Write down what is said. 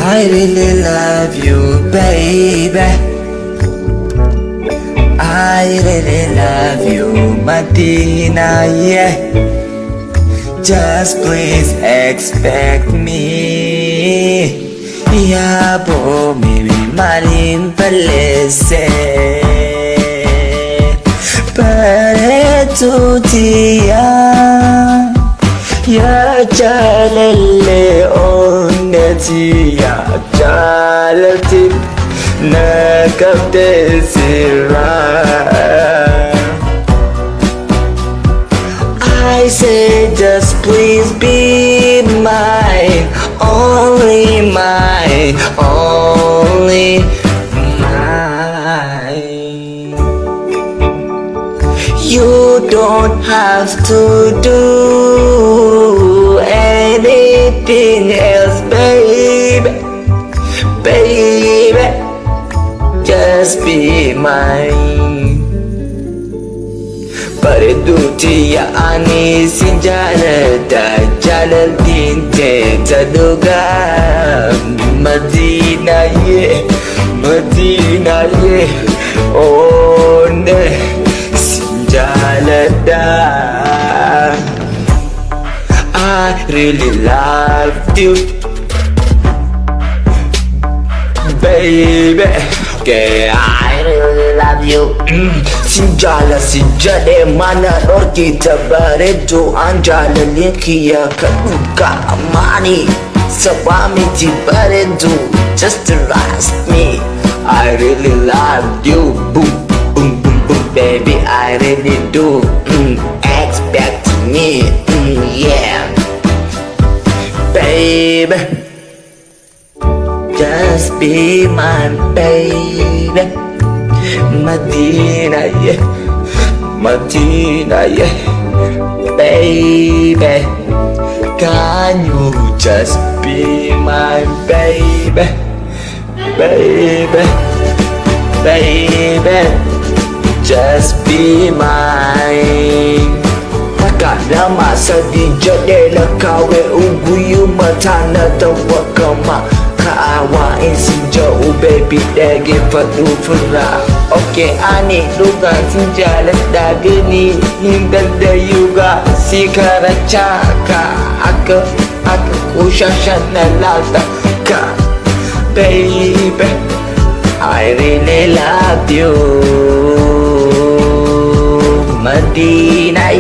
I really love you, baby. I really love you, Medina, yeah. Just please expect me. Ya bo mi marin palese. Pare tutia. Ya jalale onetia jalati nakapte sira. I say just please be mine, only mine, only mine. You don't have to do anything else, baby, baby. Just be mine. Paredutia ani sinjalada jalalin te taduga Medina ye, Medina ye. Oh ne sinjalada. I really loved you, baby. Okay, I really love you. Sinjala sinjale mana or kita barejo anjala linkia kabuka mani sabami ti barejo. Just trust me, I really love you. Boom boom boom boom, baby, I really do. Expect me, yeah, baby. Just be my baby, Medina, yeah, Medina, yeah, baby. Can you just be my baby, baby, baby? Just be mine. Makala masa di jadela kawe uguyu matana tawakama. Kaawain si Joe, baby, dagi fatufura. Okay, ani lugan sinjala dagini hindalda yuga si karachaka. Aku ushashana lata ka, baby. I really love you, Medina.